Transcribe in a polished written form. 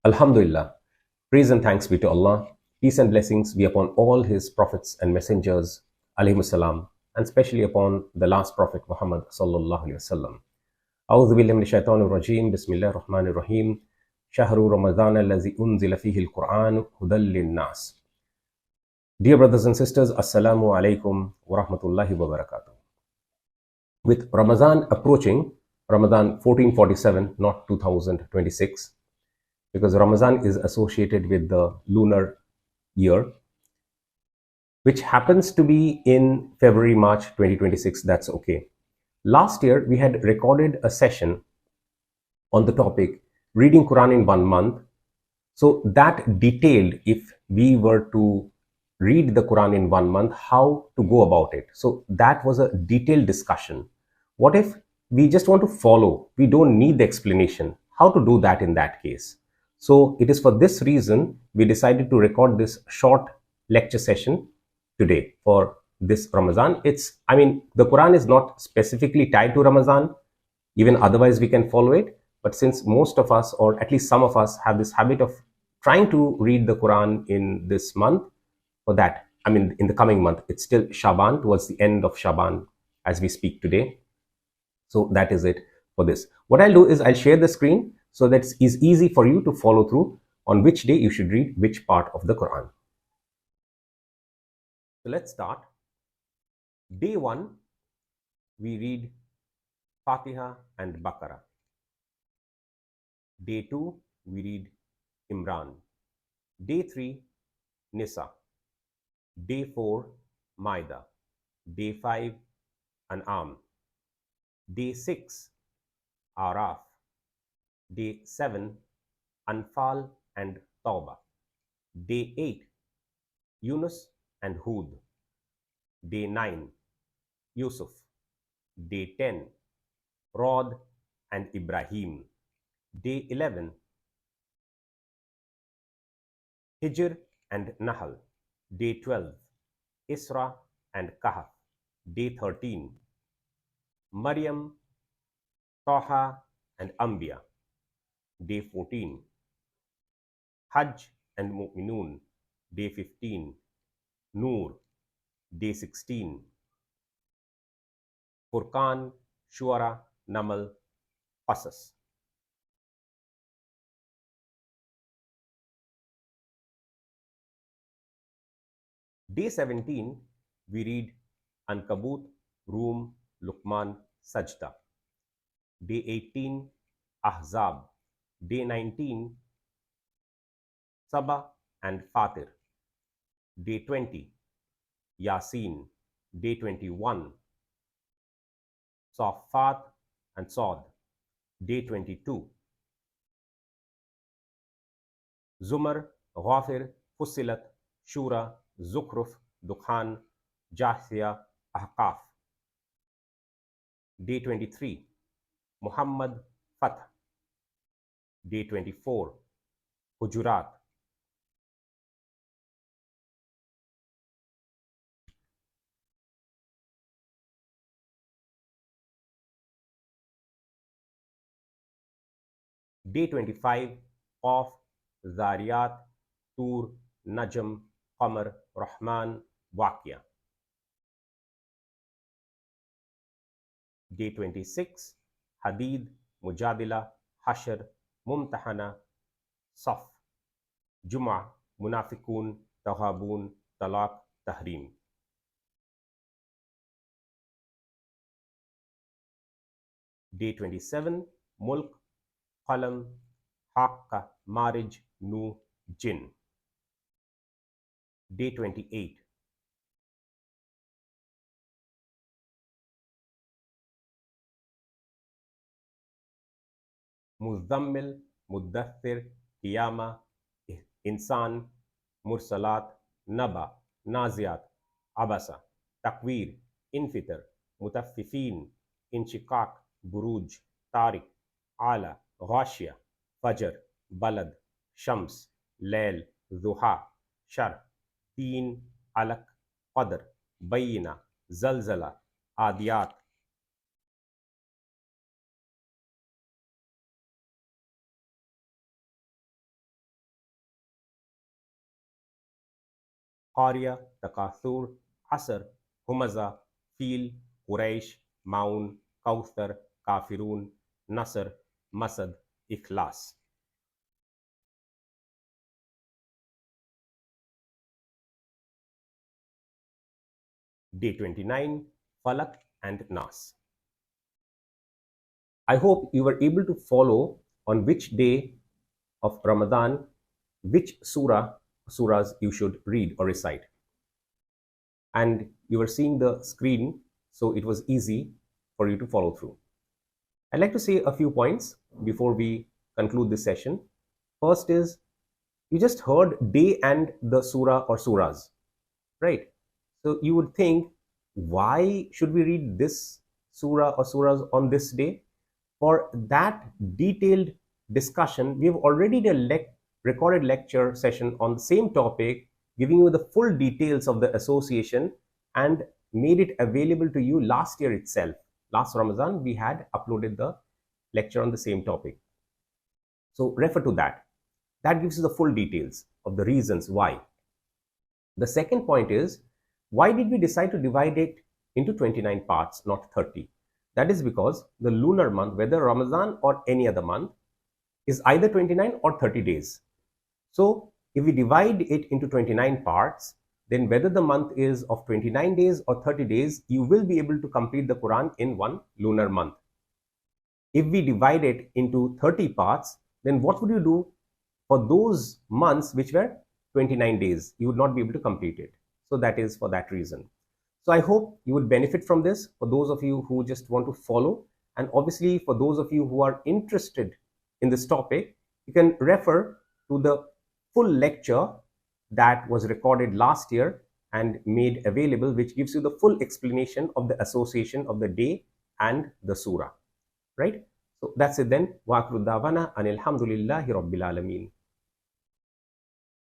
Alhamdulillah, praise and thanks be to Allah. Peace and blessings be upon all His prophets and messengers, alayhi salam, and especially upon the last prophet Muhammad sallallahu alaihi wasallam. أعوذ بالله من الشيطان الرجيم بسم الله الرحمن الرحيم شهر رمضان الذي أنزل فيه القرآن هدى للناس. Dear brothers and sisters, Assalamu alaikum wa rahmatullahi wa barakatuh. With Ramadan approaching, Ramadan 1447, not 2026, because Ramadan is associated with the lunar year, which happens to be in February, March 2026. That's okay. Last year, we had recorded a session on the topic reading Quran in 1 month. So that detailed, if we were to read the Quran in 1 month, how to go about it. So that was a detailed discussion. What if we just want to follow? We don't need the explanation. How to do that in that case? So it is for this reason we decided to record this short lecture session today for this Ramadan. The Quran is not specifically tied to Ramadan. Even otherwise we can follow it. But since most of us, or at least some of us, have this habit of trying to read the Quran in this month, for that, in the coming month, it's still Shaban, towards the end of Shaban as we speak today. So that is it for this. What I'll do is I'll share the screen so that it's easy for you to follow through on which day you should read which part of the Quran. So let's start. Day 1, we read Fatiha and Baqarah. Day 2, we read Imran. Day 3, Nisa. Day 4, Maida. Day 5, An'am. Day 6, Araf. Day 7, Anfal and Tawbah. Day 8, Yunus and Hud. Day 9, Yusuf. Day 10, Rod and Ibrahim. Day 11, Hijr and Nahl. Day 12, Isra and Kahf. Day 13, Maryam, Taha and Anbiya. Day 14, Hajj and Mu'minun. Day 15, Noor. Day 16, Furqan, Shuara, Namal, Qasas. Day 17, we read Ankabut, Rum, Luqman, Sajda. Day 18, Ahzab. Day 19, Saba and Fatir. Day 20, Yasin. Day 21, Saffat and Sod. Day 22, Zumar, Ghafir, Fussilat, Shura, Zukhruf, Dukhan, Jahsiya, Ahqaf. Day 23, Muhammad, Fath. Day 24, Hujurat. Day 25, Qaf, Zariyat, Tur, Najm, Qamar, Rahman, Waqia. Day 26, Hadid, Mujadila, Hashr, Mumtahana, Saf, Jum'ah, Munafiqun, Taghabun, Talaq, Tahrim. Day 27, Mulk, Qalam, Haqqa, Marij, Nu, Jinn. Day 28, Muzzammil, Muddathir, Qiyama, Insan, Mursalat, Naba, Naziat, Abasa, Takwir, Infitar, Mutaffifin, Inshiqaq, Buruj, Tariq, Ala, Ghashia, Fajr, Balad, Shams, Layl, Duha, Shar, Teen, Alaq, Qadr, Bayina, Zalzala, Adiyat. Qariya, Takathur, Asr, Humaza, Fil, Quraysh, Maun, Kawthar, Kafirun, Nasr, Masad, Ikhlas. Day 29, Falak and Nas. I hope you were able to follow on which day of Ramadan, which surahs you should read or recite. And you were seeing the screen, so it was easy for you to follow through. I'd like to say a few points before we conclude this session. First is, you just heard day and the surah or surahs, right? So you would think, why should we read this surah or surahs on this day? For that detailed discussion, we have already done a recorded lecture session on the same topic, giving you the full details of the association and made it available to you last year itself. Last Ramadan, we had uploaded the lecture on the same topic. So refer to that. That gives you the full details of the reasons why. The second point is, why did we decide to divide it into 29 parts, not 30? That is because the lunar month, whether Ramadan or any other month, is either 29 or 30 days. So if we divide it into 29 parts, then whether the month is of 29 days or 30 days, you will be able to complete the Quran in one lunar month. If we divide it into 30 parts, then what would you do for those months which were 29 days? You would not be able to complete it. So that is for that reason. So I hope you would benefit from this, for those of you who just want to follow, and obviously for those of you who are interested in this topic, you can refer to the full lecture that was recorded last year and made available, which gives you the full explanation of the association of the day and the surah, right? So that's it then. Wa akhiru da'wana anil hamdulillahi rabbil alameen.